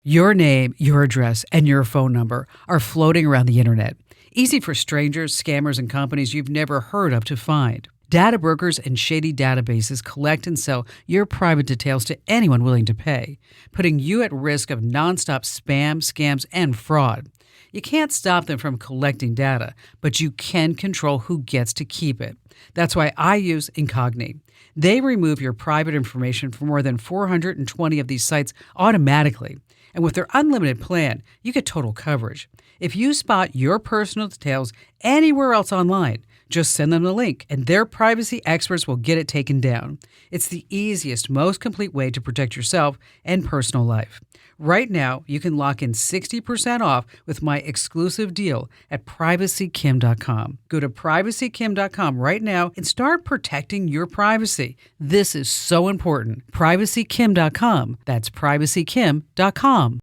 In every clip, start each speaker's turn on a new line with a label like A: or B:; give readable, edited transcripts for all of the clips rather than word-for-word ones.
A: Your name, your address, and your phone number are floating around the internet. Easy for strangers, scammers, and companies you've never heard of to find. Data brokers and shady databases collect and sell your private details to anyone willing to pay, putting you at risk of nonstop spam, scams, and fraud. You can't stop them from collecting data, but you can control who gets to keep it. That's why I use Incogni. They remove your private information from more than 420 of these sites automatically. And with their unlimited plan, you get total coverage. If you spot your personal details anywhere else online, just send them the link, and their privacy experts will get it taken down. It's the easiest, most complete way to protect yourself and personal life. Right now, you can lock in 60% off with my exclusive deal at privacykim.com. Go to privacykim.com right now and start protecting your privacy. This is so important. Privacykim.com. That's privacykim.com.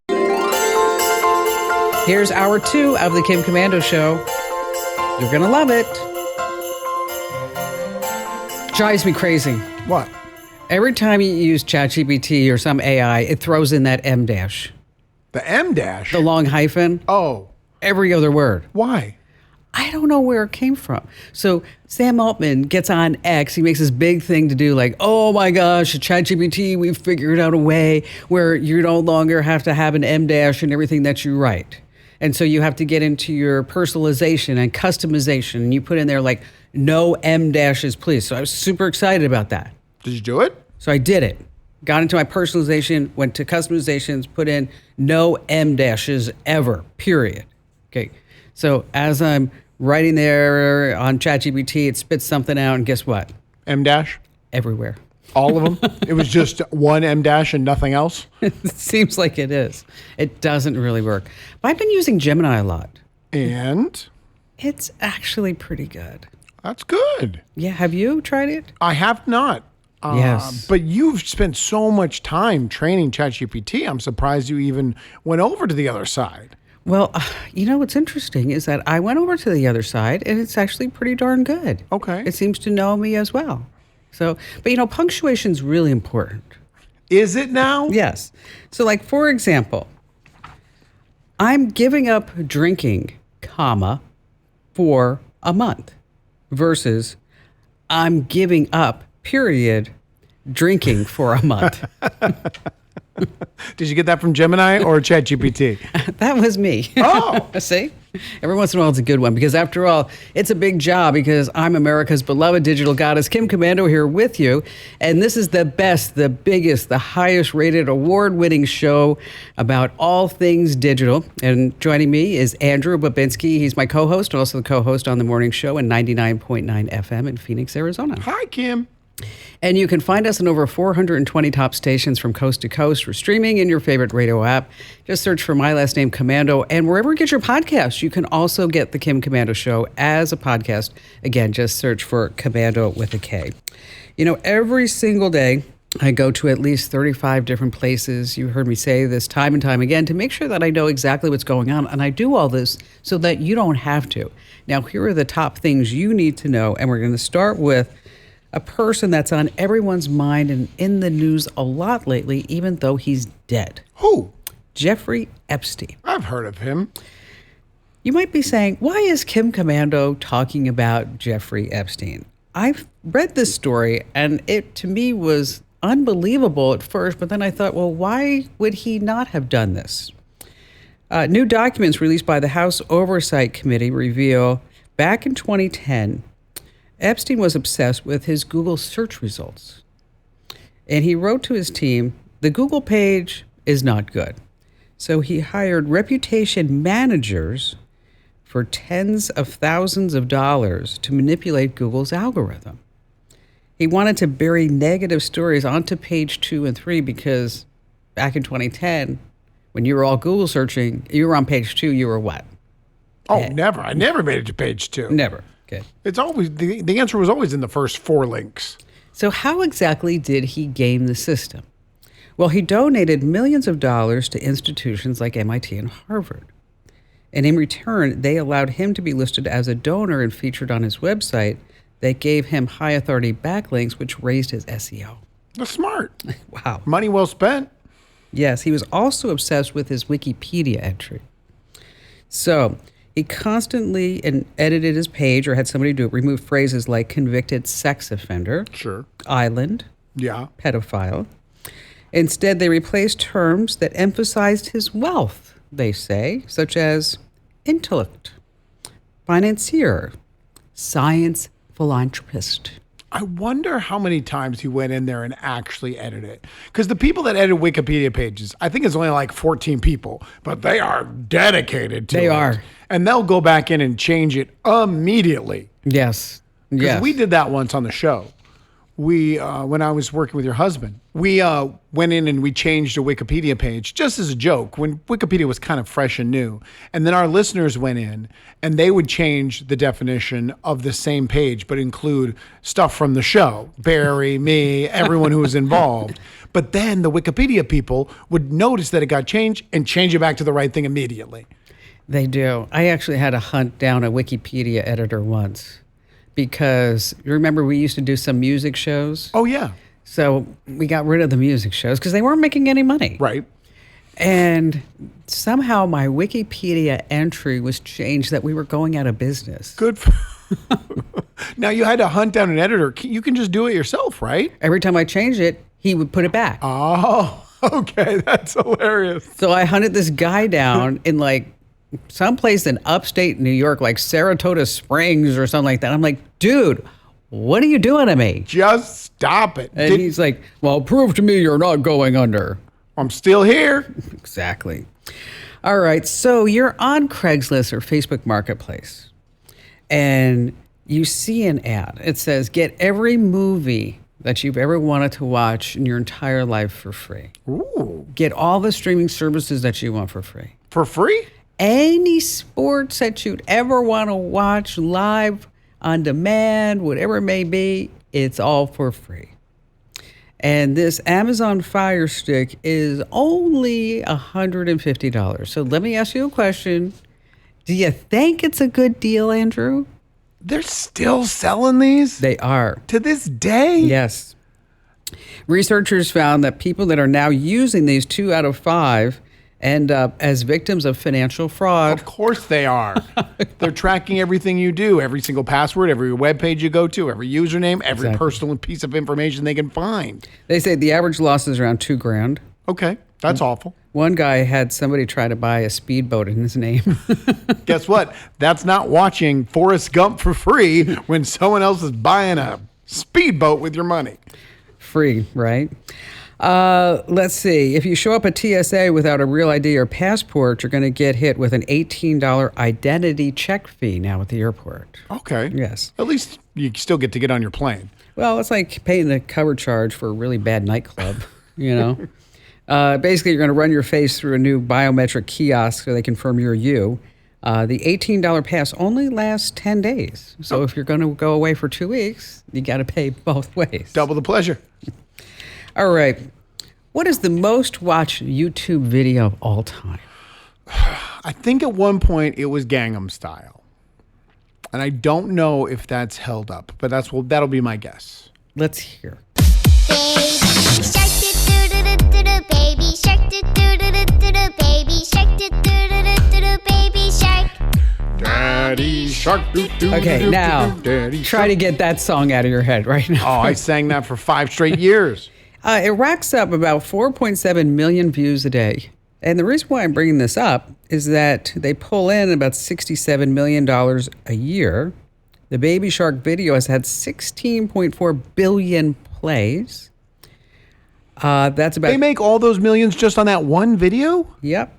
A: Here's hour 2 of the Kim Komando Show. You're going to love it. Drives me crazy.
B: What?
A: Every time you use ChatGPT or some AI, it throws in that M dash.
B: The M dash?
A: The long hyphen.
B: Oh.
A: Every other word.
B: Why?
A: I don't know where it came from. So Sam Altman gets on X. He makes this big thing to do like, oh my gosh, ChatGPT, we've figured out a way where you no longer have to have an M dash in everything that you write. And so you have to get into your personalization and customization. And you put in there like, no M dashes, please. So I was super excited about that.
B: Did you do it?
A: So I did it. Got into my personalization, went to customizations, put in no M dashes ever, period. Okay. So as I'm writing there on ChatGPT, it spits something out, and guess what?
B: M dash?
A: Everywhere.
B: All of them? It was just one M dash and nothing else?
A: It seems like it is. It doesn't really work. But I've been using Gemini a lot.
B: And?
A: It's actually pretty good.
B: That's good.
A: Yeah. Have you tried it?
B: I have not.
A: Yes.
B: But you've spent so much time training ChatGPT. I'm surprised you even went over to the other side.
A: Well, you know what's interesting is that I went over to the other side, and it's actually pretty darn good.
B: Okay.
A: It seems to know me as well. So, but punctuation's really important.
B: Is it now?
A: Yes. So, like, for example, I'm giving up drinking, for a month versus I'm giving up, drinking for a month.
B: Did you get that from Gemini or ChatGPT?
A: That was me.
B: Oh.
A: See? Every once in a while, it's a good one because, after all, it's a big job because I'm America's beloved digital goddess, Kim Komando, here with you. And this is the best, the biggest, the highest rated, award-winning show about all things digital. And joining me is Andrew Babinski. He's my co-host, also the co-host on the morning show in 99.9 FM in Phoenix, Arizona.
B: Hi, Kim.
A: And you can find us in over 420 top stations from coast to coast or streaming in your favorite radio app. Just search for my last name, Komando, and wherever you get your podcasts, you can also get the Kim Komando Show as a podcast. Again, just search for Komando with a K. Every single day, I go to at least 35 different places. You heard me say this time and time again to make sure that I know exactly what's going on. And I do all this so that you don't have to. Now, here are the top things you need to know. And we're going to start with a person that's on everyone's mind and in the news a lot lately, even though he's dead.
B: Who?
A: Jeffrey Epstein.
B: I've heard of him.
A: You might be saying, why is Kim Komando talking about Jeffrey Epstein? I've read this story, and it, to me, was unbelievable at first, but then I thought, well, why would he not have done this? New documents released by the House Oversight Committee reveal back in 2010, Epstein was obsessed with his Google search results. And he wrote to his team, the Google page is not good. So he hired reputation managers for tens of thousands of dollars to manipulate Google's algorithm. He wanted to bury negative stories onto page 2 and 3 because back in 2010, when you were all Google searching, you were on page 2, you were what?
B: Oh, never. I never made it to page 2.
A: Never. Okay.
B: It's always the answer was always in the first 4 links.
A: So how exactly did he game the system? Well, he donated millions of dollars to institutions like MIT and Harvard. And in return, they allowed him to be listed as a donor and featured on his website that gave him high authority backlinks, which raised his SEO.
B: That's smart.
A: Wow.
B: Money well spent.
A: Yes, he was also obsessed with his Wikipedia entry. So he constantly edited his page or had somebody do it, remove phrases like convicted sex offender,
B: Sure.
A: island,
B: Yeah.
A: pedophile. Instead, they replaced terms that emphasized his wealth, they say, such as intellect, financier, science philanthropist.
B: I wonder how many times he went in there and actually edited it. Because the people that edit Wikipedia pages, I think it's only like 14 people, but they are dedicated to it.
A: They are.
B: And they'll go back in and change it immediately.
A: Yes.
B: Because
A: Yes.
B: we did that once on the show. We, when I was working with your husband, we went in and we changed a Wikipedia page just as a joke when Wikipedia was kind of fresh and new. And then our listeners went in and they would change the definition of the same page, but include stuff from the show, Barry, me, everyone who was involved. But then the Wikipedia people would notice that it got changed and change it back to the right thing immediately.
A: They do. I actually had to hunt down a Wikipedia editor once because you remember we used to do some music shows?
B: Oh, yeah.
A: So we got rid of the music shows because they weren't making any money.
B: Right.
A: And somehow my Wikipedia entry was changed that we were going out of business.
B: Good. Now you had to hunt down an editor. You can just do it yourself, right?
A: Every time I changed it, he would put it back.
B: Oh, okay. That's hilarious.
A: So I hunted this guy down in like someplace in upstate New York, like Saratoga Springs or something like that. I'm like, dude, what are you doing to me?
B: Just stop it.
A: And he's like, well, prove to me you're not going under.
B: I'm still here.
A: Exactly. All right. So you're on Craigslist or Facebook Marketplace and you see an ad. It says, get every movie that you've ever wanted to watch in your entire life for free.
B: Ooh.
A: Get all the streaming services that you want for free.
B: For free?
A: Any sports that you'd ever want to watch live, on demand, whatever it may be, it's all for free. And this Amazon Fire Stick is only $150. So let me ask you a question. Do you think it's a good deal, Andrew?
B: They're still selling these?
A: They are.
B: To this day?
A: Yes. Researchers found that people that are now using these 2 out of 5 end up as victims of financial fraud.
B: Of course they are. They're tracking everything you do, every single password, every web page you go to, every username, every
A: Exactly.
B: personal piece of information they can find.
A: They say the average loss is around $2,000.
B: Okay, that's awful.
A: One guy had somebody try to buy a speedboat in his name.
B: Guess what? That's not watching Forrest Gump for free when someone else is buying a speedboat with your money.
A: Free, right? Let's see. If you show up at TSA without a real ID or passport, you're going to get hit with an $18 identity check fee now at the airport.
B: Okay.
A: Yes.
B: At least you still get to get on your plane.
A: Well, it's like paying a cover charge for a really bad nightclub, you know? Basically, you're going to run your face through a new biometric kiosk so they confirm you're you. The $18 pass only lasts 10 days. So if you're going to go away for 2 weeks, you got to pay both ways.
B: Double the pleasure.
A: All right. What is the most watched YouTube video of all time?
B: I think at one point it was Gangnam Style. And I don't know if that's held up, but that'll be my guess.
A: Let's hear.
C: Baby shark do do do do do baby shark do do do do do baby shark do do do do baby shark.
B: Daddy Shark.
A: Okay, now try to get that song out of your head right now.
B: Oh, I sang that for 5 straight years.
A: It racks up about 4.7 million views a day. And the reason why I'm bringing this up is that they pull in about $67 million a year. The Baby Shark video has had 16.4 billion plays. That's about...
B: They make all those millions just on that one video?
A: Yep.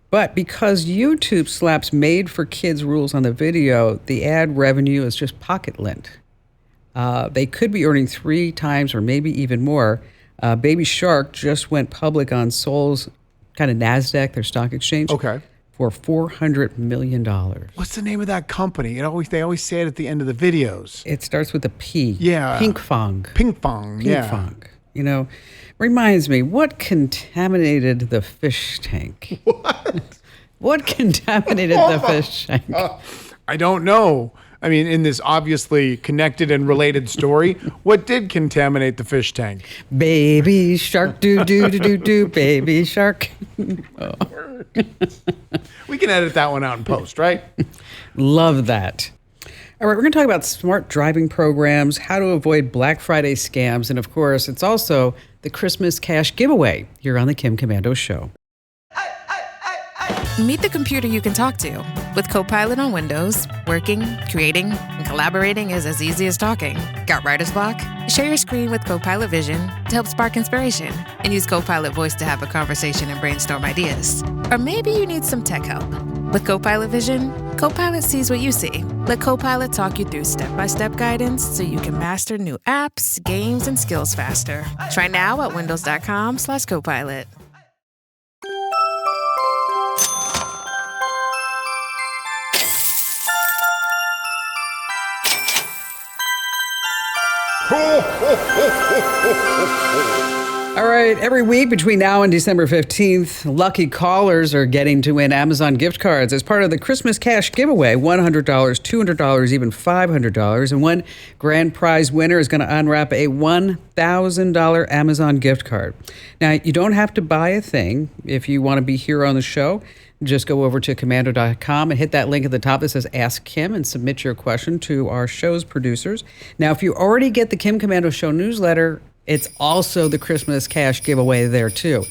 A: But because YouTube slaps made-for-kids rules on the video, the ad revenue is just pocket lint. They could be earning 3 times or maybe even more. Baby Shark just went public on Seoul's kind of NASDAQ, their stock exchange,
B: Okay.
A: for $400 million.
B: What's the name of that company? They always say it at the end of the videos.
A: It starts with a P.
B: Yeah.
A: Pink Fong.
B: Ping pong.
A: Pink
B: Yeah.
A: Fong. You know, reminds me, what contaminated the fish tank?
B: What?
A: What contaminated the fish tank?
B: I don't know. I mean, in this obviously connected and related story, what did contaminate the fish tank?
A: Baby shark, do do do do do, baby shark.
B: We can edit that one out in post, right?
A: Love that. All right, we're going to talk about smart driving programs, how to avoid Black Friday scams, and of course, it's also the Christmas cash giveaway here on the Kim Komando Show.
D: Meet the computer you can talk to. With Copilot on Windows, working, creating, and collaborating is as easy as talking. Got writer's block? Share your screen with Copilot Vision to help spark inspiration, and use Copilot Voice to have a conversation and brainstorm ideas. Or maybe you need some tech help. With Copilot Vision, Copilot sees what you see. Let Copilot talk you through step-by-step guidance so you can master new apps, games, and skills faster. Try now at windows.com/Copilot.
A: All right, every week between now and December 15th, lucky callers are getting to win Amazon gift cards as part of the Christmas cash giveaway, $100, $200, even $500. And one grand prize winner is going to unwrap a $1,000 Amazon gift card. Now, you don't have to buy a thing if you want to be here on the show. Just go over to commando.com and hit that link at the top that says Ask Kim and submit your question to our show's producers. Now, if you already get the Kim Komando Show newsletter, it's also the Christmas cash giveaway there, too.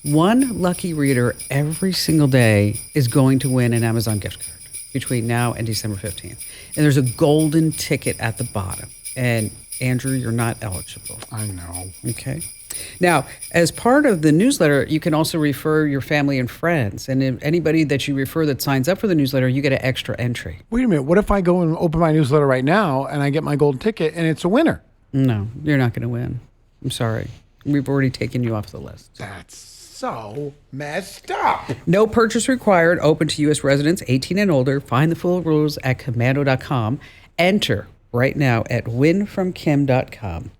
A: One lucky reader every single day is going to win an Amazon gift card between now and December 15th. And there's a golden ticket at the bottom. And, Andrew, you're not eligible.
B: I know.
A: Okay. Now, as part of the newsletter, you can also refer your family and friends. And if anybody that you refer that signs up for the newsletter, you get an extra entry.
B: Wait a minute. What if I go and open my newsletter right now and I get my golden ticket and it's a winner?
A: No, you're not going to win. I'm sorry. We've already taken you off the list.
B: That's so messed up.
A: No purchase required. Open to U.S. residents 18 and older. Find the full rules at commando.com. Enter right now at winfromkim.com.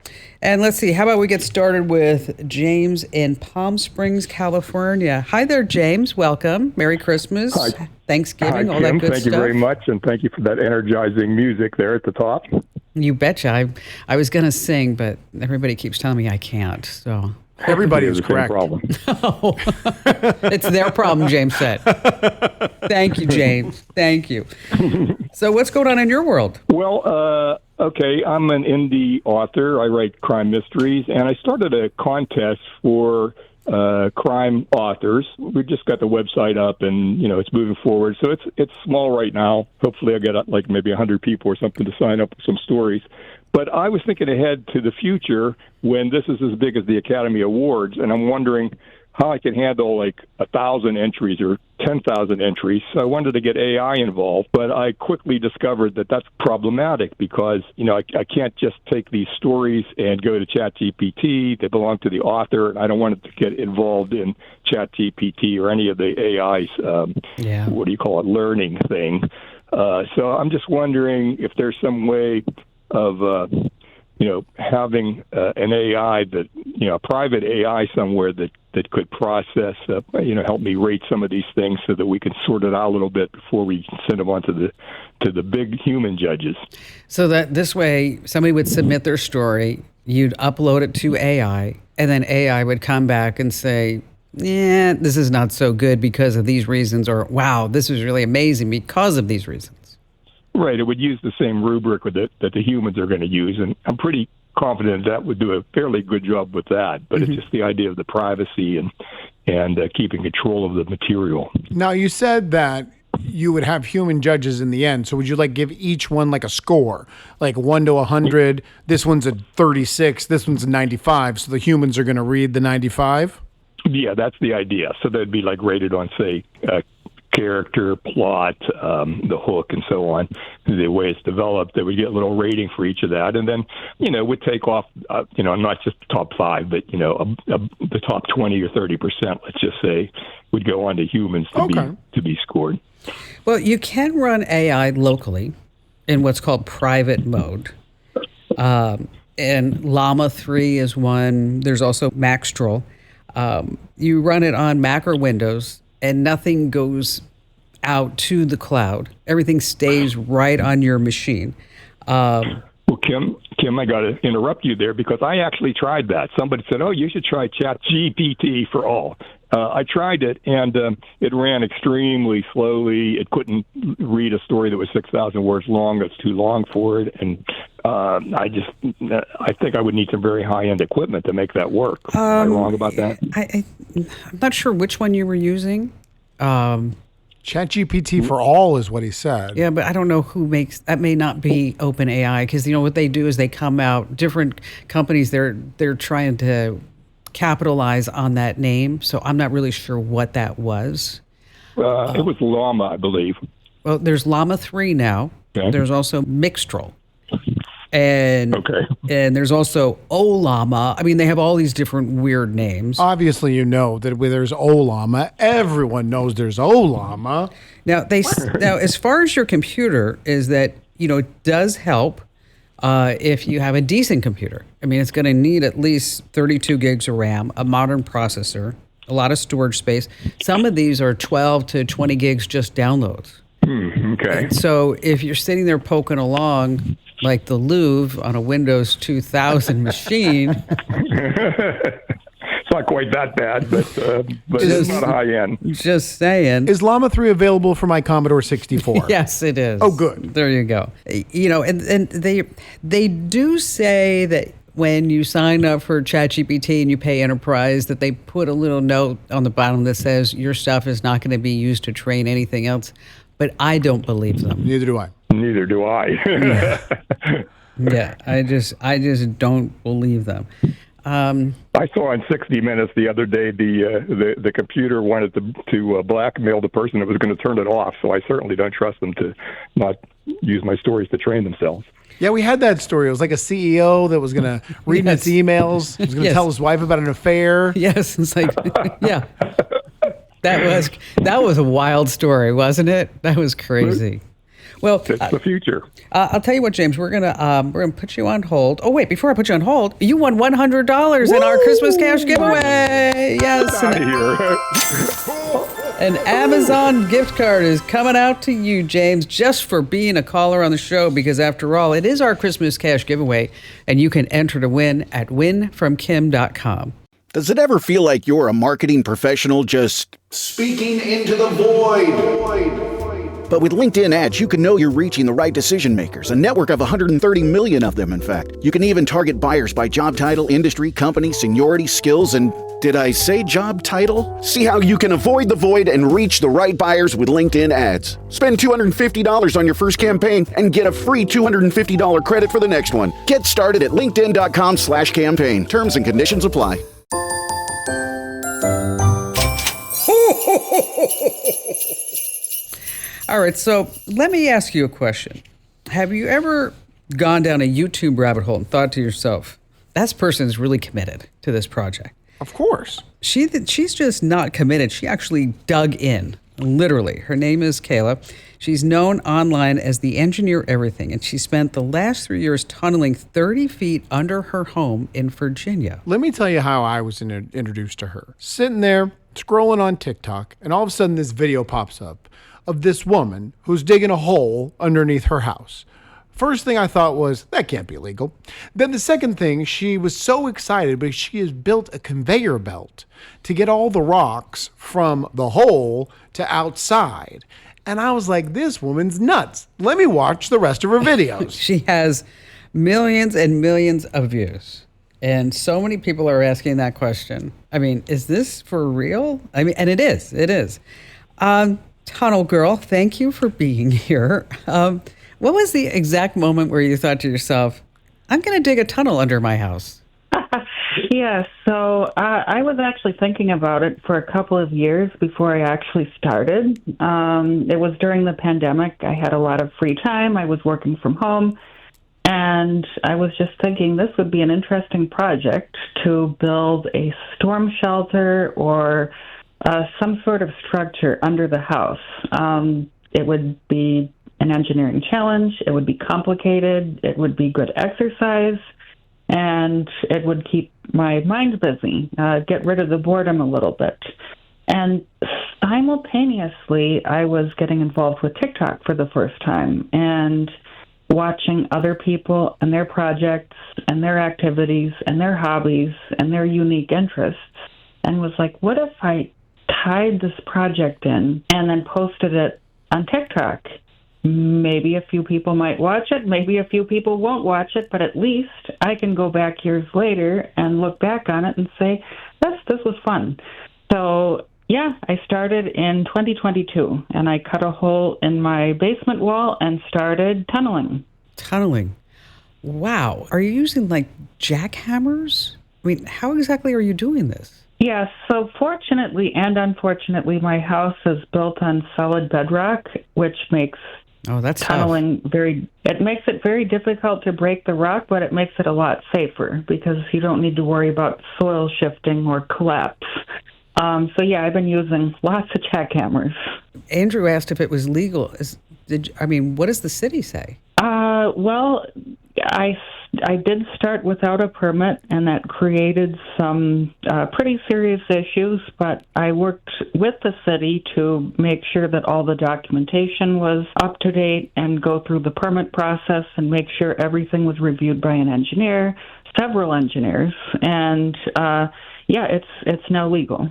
A: And let's see, how about we get started with James in Palm Springs, California. Hi there, James. Welcome. Merry Christmas.
E: Hi.
A: Thanksgiving,
E: Hi,
A: all that
E: Kim.
A: good
E: Thank
A: stuff.
E: you very much, and thank you for that energizing music there at the top.
A: You betcha. I was going to sing, but everybody keeps telling me I can't. So
B: Everybody is
E: The same
B: correct.
E: problem.
A: it's their problem, James said. Thank you, James. Thank you. So what's going on in your world?
E: Well, okay, I'm an indie author. I write crime mysteries, and I started a contest for crime authors. We just got the website up, and it's moving forward. So it's small right now. Hopefully, I get like maybe 100 people or something to sign up for some stories. But I was thinking ahead to the future when this is as big as the Academy Awards, and I'm wondering how I can handle like 1,000 entries or 10,000 entries. So I wanted to get AI involved, but I quickly discovered that that's problematic because, I can't just take these stories and go to ChatGPT. They belong to the author, and I don't want it to get involved in ChatGPT or any of the AI's, learning thing. So I'm just wondering if there's some way of having an AI that, a private AI somewhere that could process, help me rate some of these things so that we can sort it out a little bit before we send them on to the big human judges.
A: So that this way, somebody would submit their story, you'd upload it to AI, and then AI would come back and say, yeah, this is not so good because of these reasons, or wow, this is really amazing because of these reasons.
E: Right. It would use the same rubric that the humans are going to use, and I'm pretty confident that would do a fairly good job with that. But it's just the idea of the privacy and keeping control of the material.
B: Now, you said that you would have human judges in the end. So would you give each one like a score, like 1 to 100? This one's a 36. This one's a 95. So the humans are going to read the 95?
E: Yeah, that's the idea. So they'd be rated on, say, character, plot, the hook, and so on. The way it's developed, they would get a little rating for each of that, and then would take off, not just the top 5, but the top 20 or 30%. Let's just say would go on to humans to be scored.
A: Well, you can run AI locally in what's called private mode. And Llama 3 is one. There's also Maxtrol. You run it on Mac or Windows, and nothing goes out to the cloud. Everything stays right on your machine.
E: Well, Kim, I got to interrupt you there because I actually tried that. Somebody said, "Oh, you should try ChatGPT for all." I tried it, and it ran extremely slowly. It couldn't read a story that was 6,000 words long. It's too long for it, and I think I would need some very high-end equipment to make that work. Am I wrong about that?
A: I'm not sure which one you were using.
B: ChatGPT for all is what he said.
A: Yeah, but I don't know who makes that. May not be OpenAI, because what they do is they come out, different companies, they're trying to capitalize on that name. So I'm not really sure what that was.
E: It was Llama, I believe.
A: Well, there's Llama 3 now.
E: Okay.
A: There's also Mixtral. And there's also Olama. I mean, they have all these different weird names.
B: Obviously, you know that where there's Olama, everyone knows there's Olama.
A: Now, now, as far as your computer is that, it does help if you have a decent computer. I mean, it's going to need at least 32 gigs of RAM, a modern processor, a lot of storage space. Some of these are 12 to 20 gigs just downloads.
E: Okay.
A: So if you're sitting there poking along like the Louvre on a Windows 2000 machine.
E: It's not quite that bad, but it's not high end.
A: Just saying.
B: Is Llama 3 available for my Commodore 64?
A: Yes, it is.
B: Oh, good.
A: There you go. And they do say that when you sign up for ChatGPT and you pay enterprise, that they put a little note on the bottom that says your stuff is not going to be used to train anything else. But I don't believe them.
B: Neither do I.
E: Neither do I.
A: Yeah, I just don't believe them.
E: I saw on 60 Minutes the other day the computer wanted to blackmail the person that was going to turn it off. So I certainly don't trust them to not use my stories to train themselves.
B: Yeah, we had that story. It was like a CEO that was going to read its emails. He was going to tell his wife about an affair.
A: Yes, it's like, yeah. That was a wild story, wasn't it? That was crazy. Well,
E: it's the future.
A: I'll tell you what, James. We're gonna put you on hold. Oh wait, before I put you on hold, you won $100 in our Christmas cash giveaway. Yes,
E: Out of here.
A: an Amazon gift card is coming out to you, James, just for being a caller on the show. Because after all, it is our Christmas cash giveaway, and you can enter to win at winfromkim.com.
F: Does it ever feel like you're a marketing professional just speaking into the void? But with LinkedIn ads, you can know you're reaching the right decision makers, a network of 130 million of them, in fact. You can even target buyers by job title, industry, company, seniority, skills, and did I say job title? See how you can avoid the void and reach the right buyers with LinkedIn ads. Spend $250 on your first campaign and get a free $250 credit for the next one. Get started at linkedin.com/campaign. Terms and conditions apply.
A: All right, so let me ask you a question. Have you ever gone down a YouTube rabbit hole and thought to yourself, that person is really committed to this project?
B: Of course.
A: She's just not committed. She actually dug in, literally. Her name is Kayla. She's known online as the Engineer Everything, and she spent the last 3 years tunneling 30 feet under her home in Virginia.
B: Let me tell you how I was introduced to her. Sitting there, scrolling on TikTok, and all of a sudden this video pops up of this woman who's digging a hole underneath her house. First thing I thought was, that can't be legal. Then the second thing, she was so excited because she has built a conveyor belt to get all the rocks from the hole to outside. And I was like, this woman's nuts. Let me watch the rest of her videos.
A: She has millions and millions of views. And so many people are asking that question. I mean, is this for real? I mean, and it is. It is. Tunnel Girl, thank you for being here. What was the exact moment where you thought to yourself, I'm going to dig a tunnel under my house?
G: Yeah, so I was actually thinking about it for a couple of years before I actually started. It was during the pandemic. I had a lot of free time. I was working from home. And I was just thinking this would be an interesting project to build a storm shelter or some sort of structure under the house. It would be an engineering challenge. It would be complicated. It would be good exercise. And it would keep my mind busy, get rid of the boredom a little bit. And simultaneously, I was getting involved with TikTok for the first time and watching other people and their projects and their activities and their hobbies and their unique interests, and was like, what if I tied this project in and then posted it on TikTok? Maybe a few people might watch it, maybe a few people won't watch it, but at least I can go back years later and look back on it and say, this was fun. So, yeah, I started in 2022, and I cut a hole in my basement wall and started tunneling.
A: Tunneling. Wow. Are you using like jackhammers? I mean, how exactly are you doing this?
G: Yes, so fortunately and unfortunately, my house is built on solid bedrock, which makes
A: That's
G: tunneling it makes it very difficult to break the rock, but it makes it a lot safer because you don't need to worry about soil shifting or collapse. So yeah, I've been using lots of jackhammers.
A: Andrew asked if it was legal. What does the city say?
G: Well, I did start without a permit, and that created some pretty serious issues, but I worked with the city to make sure that all the documentation was up to date and go through the permit process and make sure everything was reviewed by an engineer, several engineers, and it's now legal.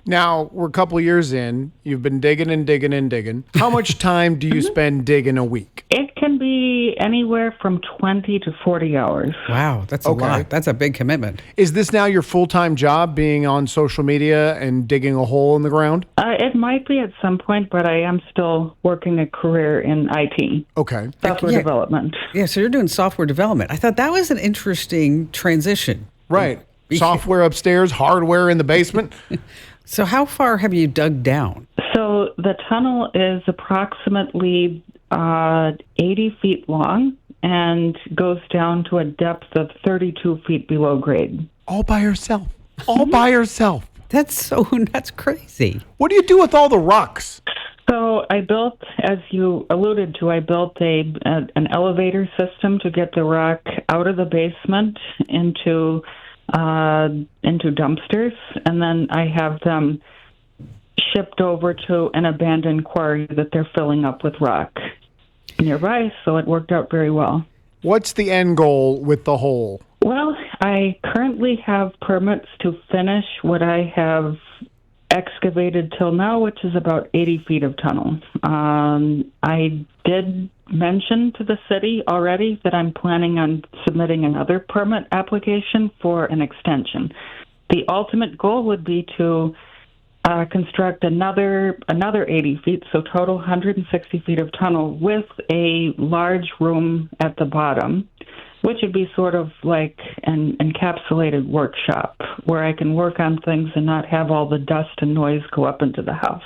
B: Now, we're a couple years in. You've been digging and digging and digging. How much time do you spend digging a week?
G: It can be anywhere from 20 to 40 hours.
A: Wow, that's a lot. That's a big commitment.
B: Is this now your full-time job, being on social media and digging a hole in the ground?
G: It might be at some point, but I am still working a career in IT.
B: Okay.
G: Software development.
A: Yeah, so you're doing software development. I thought that was an interesting transition.
B: Right. Software upstairs, hardware in the basement.
A: So how far have you dug down?
G: So the tunnel is approximately 80 feet long and goes down to a depth of 32 feet below grade.
B: All by yourself. All by yourself.
A: That's crazy.
B: What do you do with all the rocks?
G: So I built, as you alluded to, an elevator system to get the rock out of the basement into dumpsters, and then I have them shipped over to an abandoned quarry that they're filling up with rock nearby, so it worked out very well.
B: What's the end goal with the hole?
G: Well, I currently have permits to finish what I have excavated till now, which is about 80 feet of tunnel. I did mention to the city already that I'm planning on submitting another permit application for an extension. The ultimate goal would be to construct another 80 feet, so total 160 feet of tunnel with a large room at the bottom, which would be sort of like an encapsulated workshop where I can work on things and not have all the dust and noise go up into the house.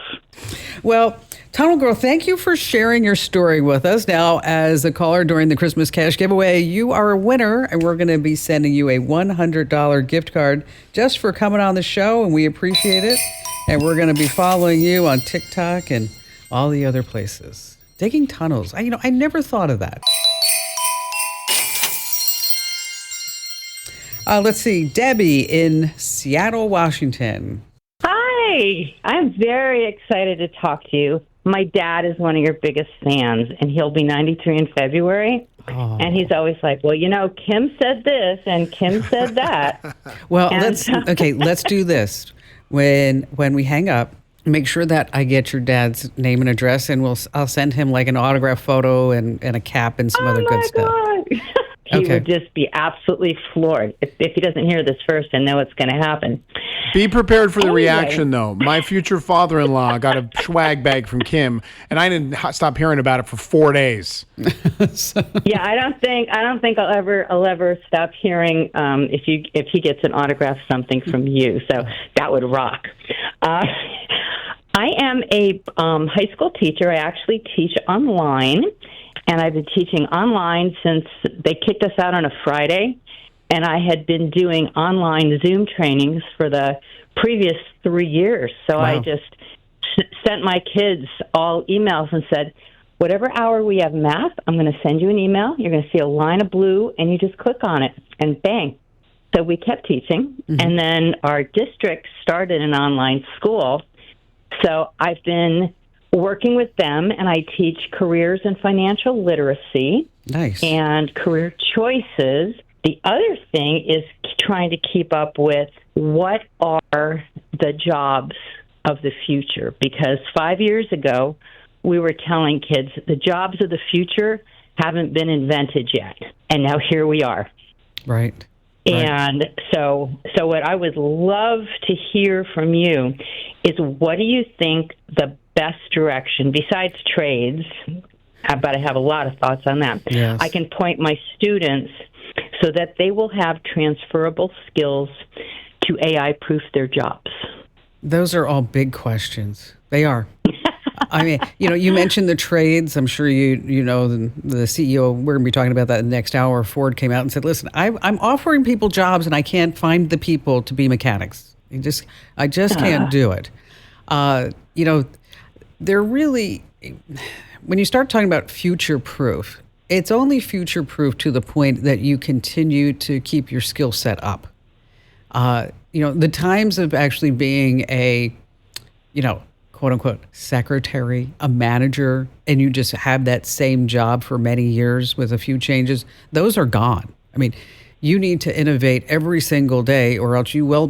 A: Well, Tunnel Girl, thank you for sharing your story with us. Now, as a caller during the Christmas Cash giveaway, you are a winner, and we're going to be sending you a $100 gift card just for coming on the show, and we appreciate it. And we're going to be following you on TikTok and all the other places. Digging tunnels. I never thought of that. Let's see. Debbie in Seattle, Washington.
H: Hi. I'm very excited to talk to you. My dad is one of your biggest fans, and he'll be 93 in February. Oh. And he's always like, well, Kim said this and Kim said that.
A: Well, let's do this. When we hang up, make sure that I get your dad's name and address, and I'll send him like an autograph photo and a cap and some other good stuff.
H: He would just be absolutely floored. If he doesn't hear this first and know what's going to happen.
B: Be prepared for the reaction, though. My future father-in-law got a swag bag from Kim, and I didn't stop hearing about it for 4 days.
H: Yeah, I don't think I'll ever stop hearing if he gets an autograph something from you. So that would rock. I am a high school teacher. I actually teach online. And I've been teaching online since they kicked us out on a Friday. And I had been doing online Zoom trainings for the previous 3 years. So wow. I just sent my kids all emails and said, whatever hour we have math, I'm going to send you an email. You're going to see a line of blue, and you just click on it, and bang. So we kept teaching. Mm-hmm. And then our district started an online school. So I've been working with them, and I teach careers and financial literacy
A: Nice.
H: and career choices. The other thing is trying to keep up with what are the jobs of the future. Because 5 years ago, we were telling kids the jobs of the future haven't been invented yet. And now here we are.
A: Right.
H: And so what I would love to hear from you is, what do you think the best direction, besides trades, but I have a lot of thoughts on that,
A: Yes.
H: I can point my students so that they will have transferable skills to AI-proof their jobs?
A: Those are all big questions. They are. I mean, you mentioned the trades. I'm sure you know the CEO. We're going to be talking about that in the next hour. Ford came out and said, "Listen, I'm offering people jobs, and I can't find the people to be mechanics. I just can't do it." They're really, when you start talking about future proof, it's only future proof to the point that you continue to keep your skill set up. The times of actually being a, quote unquote, secretary, a manager, and you just have that same job for many years with a few changes, those are gone. I mean, you need to innovate every single day, or else you will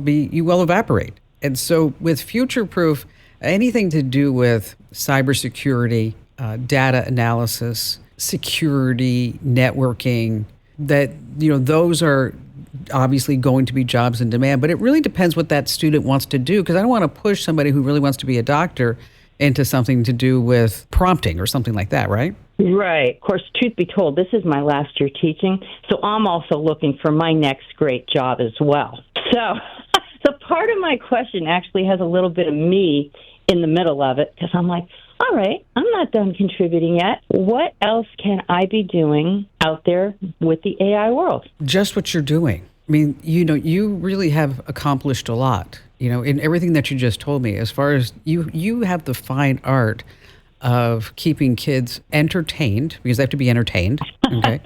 A: evaporate. And so with future proof, anything to do with cybersecurity, data analysis, security, networking, those are obviously going to be jobs in demand, but it really depends what that student wants to do, because I don't want to push somebody who really wants to be a doctor into something to do with prompting or something like that, right?
H: Right. Of course, truth be told, this is my last year teaching, so I'm also looking for my next great job as well. So part of my question actually has a little bit of me in the middle of it, because I'm like, all right, I'm not done contributing yet. What else can I be doing out there with the AI world?
A: Just what you're doing. I mean, you really have accomplished a lot, in everything that you just told me, as far as you have the fine art of keeping kids entertained, because they have to be entertained. Okay.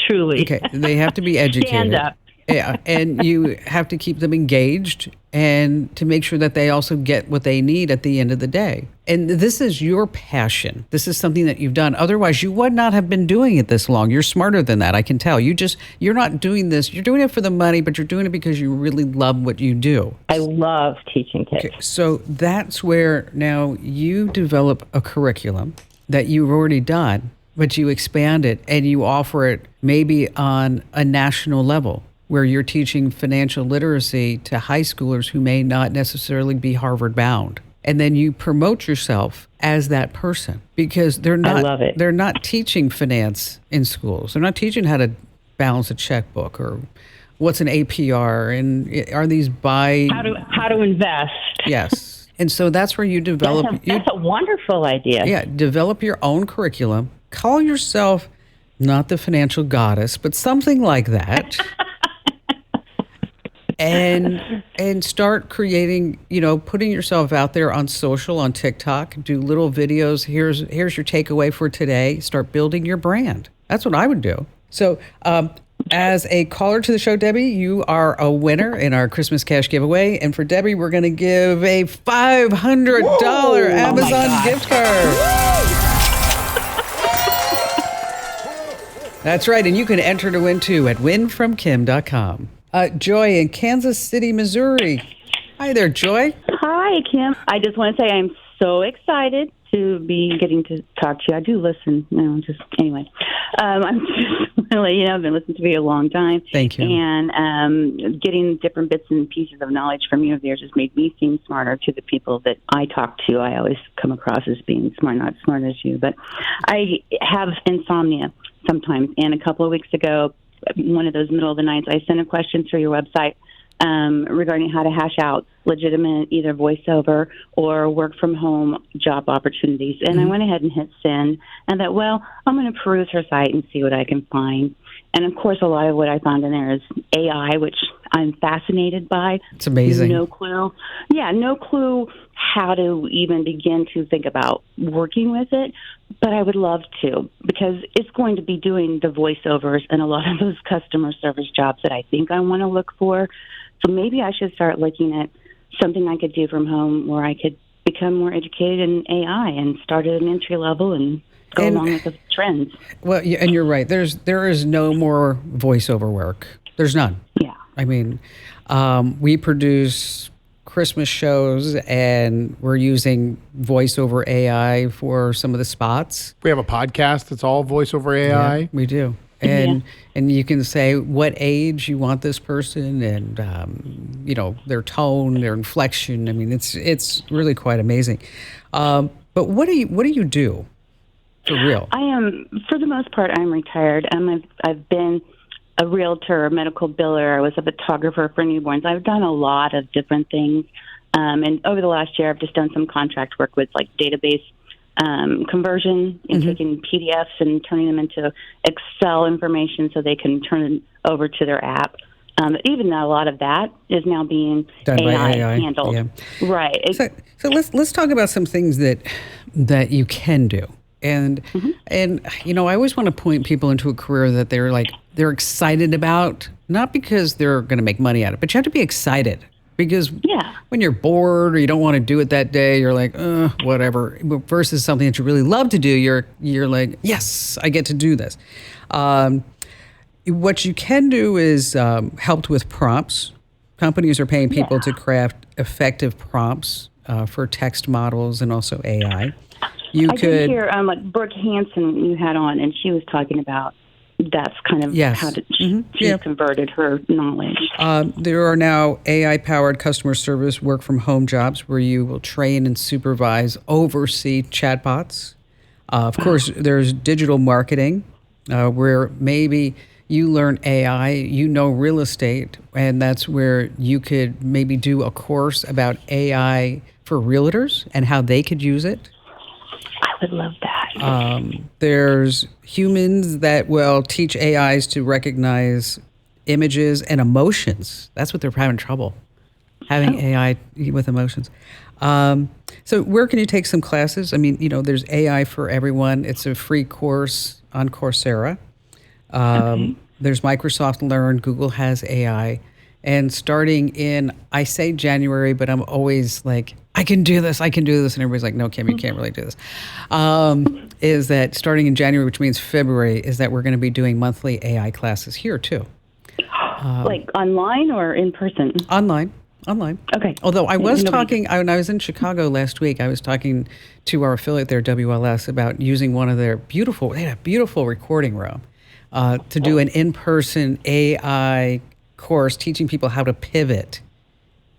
H: Truly.
A: Okay. They have to be educated.
H: Stand up.
A: Yeah. And you have to keep them engaged and to make sure that they also get what they need at the end of the day. And this is your passion. This is something that you've done. Otherwise, you would not have been doing it this long. You're smarter than that, I can tell. You're not doing this. You're doing it for the money, but you're doing it because you really love what you do.
H: I love teaching kids.
A: Okay, so that's where now you develop a curriculum that you've already done, but you expand it and you offer it maybe on a national level, where you're teaching financial literacy to high schoolers who may not necessarily be Harvard bound. And then you promote yourself as that person, because
H: I love it.
A: They're not teaching finance in schools. They're not teaching how to balance a checkbook or what's an APR and are these
H: how to invest.
A: Yes. And so that's where you develop.
H: That's a wonderful idea.
A: Yeah, develop your own curriculum. Call yourself not the financial goddess, but something like that. And start creating, putting yourself out there on social, on TikTok, do little videos. Here's your takeaway for today. Start building your brand. That's what I would do. So as a caller to the show, Debbie, you are a winner in our Christmas cash giveaway. And for Debbie, we're going to give a $500 Amazon gift card. That's right. And you can enter to win too at winfromkim.com. Joy in Kansas City, Missouri. Hi there, Joy.
I: Hi, Kim. I just want to say I'm so excited to be getting to talk to you. I do listen. I'm just really, I've been listening to you a long time.
A: Thank you.
I: And getting different bits and pieces of knowledge from you over there just made me seem smarter to the people that I talk to. I always come across as being smart, not as smart as you. But I have insomnia sometimes. And a couple of weeks ago, one of those middle of the nights, I sent a question through your website regarding how to hash out legitimate either voiceover or work from home job opportunities. And I went ahead and hit send and thought, well, I'm going to peruse her site and see what I can find. And of course, a lot of what I found in there is AI, which I'm fascinated by.
A: It's amazing.
I: No clue. Yeah, no clue how to even begin to think about working with it. But I would love to, because it's going to be doing the voiceovers and a lot of those customer service jobs that I think I want to look for. So maybe I should start looking at something I could do from home where I could become more educated in AI and start at an entry level and go along with the trends.
A: Well, and you're right. There is no more voiceover work. There's none.
I: Yeah.
A: I mean, we produce Christmas shows, and we're using voice over AI for some of the spots.
B: We have a podcast that's all voice over AI.
A: Yeah, we do. And you can say what age you want this person, and you know, their tone, their inflection. I mean, it's really quite amazing. But what do you do for real?
I: I am, for the most part, I'm retired. I've been a realtor, a medical biller. I was a photographer for newborns. I've done a lot of different things. And over the last year, I've just done some contract work with like database conversion and taking PDFs and turning them into Excel information so they can turn it over to their app. Even though a lot of that is now being
A: done by AI
I: handled.
A: Yeah.
I: Right.
A: So let's talk about some things that you can do. And you know, I always want to point people into a career that they're excited about, not because they're going to make money at it, but you have to be excited. Because when you're bored or you don't want to do it that day, you're like, whatever. Versus something that you really love to do, you're like, yes, I get to do this. What you can do is help with prompts. Companies are paying people to craft effective prompts for text models and also AI.
I: I did hear like Brooke Hansen you had on, and she was talking about that's kind of how she converted her knowledge.
A: There are now AI-powered customer service work-from-home jobs where you will train and supervise, oversee chatbots. Of course, there's digital marketing where maybe you learn AI, you know real estate, and that's where you could maybe do a course about AI for realtors and how they could use it.
I: I would love that.
A: There's humans that will teach AIs to recognize images and emotions. That's what they're having trouble, having AI with emotions. So where can you take some classes? I mean, you know, there's AI for everyone. It's a free course on Coursera. There's Microsoft Learn. Google has AI. And starting in, I say January, but I'm always like, I can do this. And everybody's like, no, Kim, you can't really do this. Is that starting in January, which means February, is that we're going to be doing monthly AI classes here too.
I: Like online or in person?
A: Online.
I: Okay.
A: Although I was talking, when I was in Chicago last week, I was talking to our affiliate there, WLS, about using one of their they had a beautiful recording room to do an in-person AI course teaching people how to pivot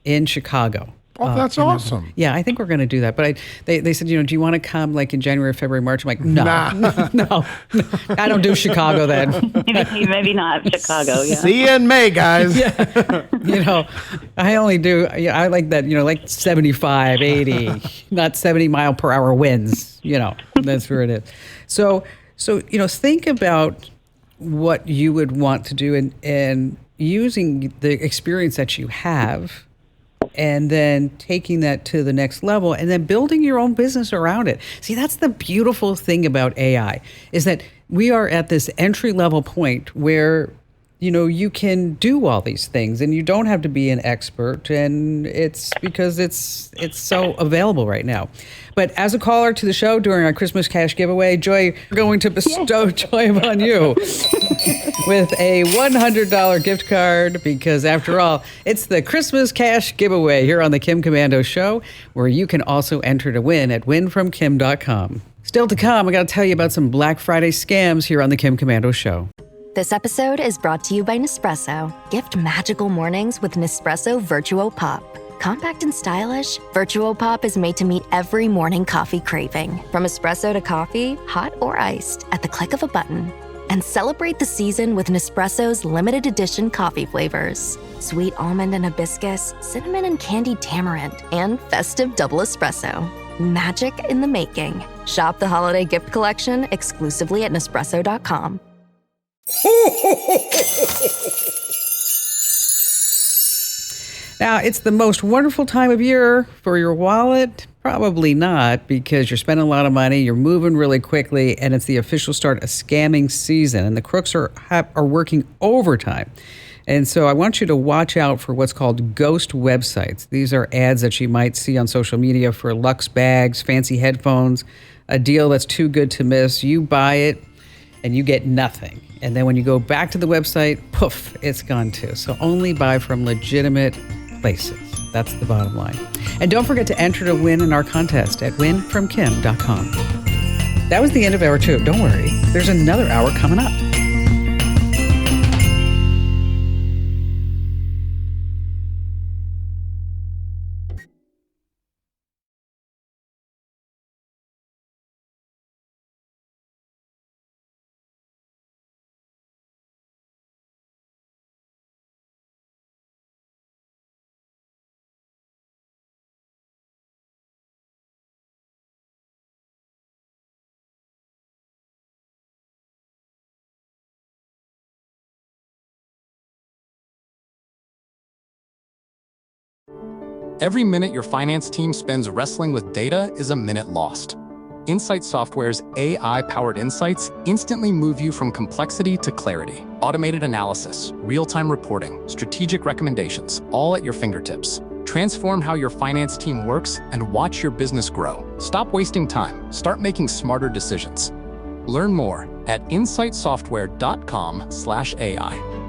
A: in Chicago.
B: Oh, that's awesome.
A: Yeah, I think we're going to do that. But they said, you know, do you want to come like in January, February, March? I'm like, no. I don't do Chicago then.
I: Maybe not Chicago, yeah.
B: See you in May, guys.
A: You know, I only do, I like that, you know, like 75, 80, not 70 mile per hour winds, you know, that's where it is. So, you know, think about what you would want to do and using the experience that you have and then taking that to the next level and then building your own business around it. See, that's the beautiful thing about AI is that we are at this entry level point where, you know, you can do all these things and you don't have to be an expert, and it's because it's so available right now. But as a caller to the show during our Christmas cash giveaway, Joy, we're going to bestow Joy upon you with a $100 gift card because, after all, it's the Christmas cash giveaway here on the Kim Komando Show, where you can also enter to win at winfromkim.com. Still to come, I got to tell you about some Black Friday scams here on the Kim Komando Show.
J: This episode is brought to you by Nespresso. Gift magical mornings with Nespresso Virtuo Pop. Compact and stylish, Virtuo Pop is made to meet every morning coffee craving. From espresso to coffee, hot or iced, at the click of a button. And celebrate the season with Nespresso's limited edition coffee flavors. Sweet almond and hibiscus, cinnamon and candied tamarind, and festive double espresso. Magic in the making. Shop the holiday gift collection exclusively at Nespresso.com.
A: Now, it's the most wonderful time of year for your wallet. Probably not, because you're spending a lot of money, you're moving really quickly, and it's the official start of scamming season, and the crooks are working overtime. And so I want you to watch out for what's called ghost websites. These are ads that you might see on social media for luxe bags, fancy headphones, a deal that's too good to miss. You buy it and you get nothing. And then when you go back to the website, poof, it's gone too. So only buy from legitimate places. That's the bottom line. And don't forget to enter to win in our contest at winfromkim.com. That was the end of hour 2. Don't worry, there's another hour coming up.
K: Every minute your finance team spends wrestling with data is a minute lost. Insight Software's AI-powered insights instantly move you from complexity to clarity. Automated analysis, real-time reporting, strategic recommendations, all at your fingertips. Transform how your finance team works and watch your business grow. Stop wasting time. Start making smarter decisions. Learn more at insightsoftware.com/AI.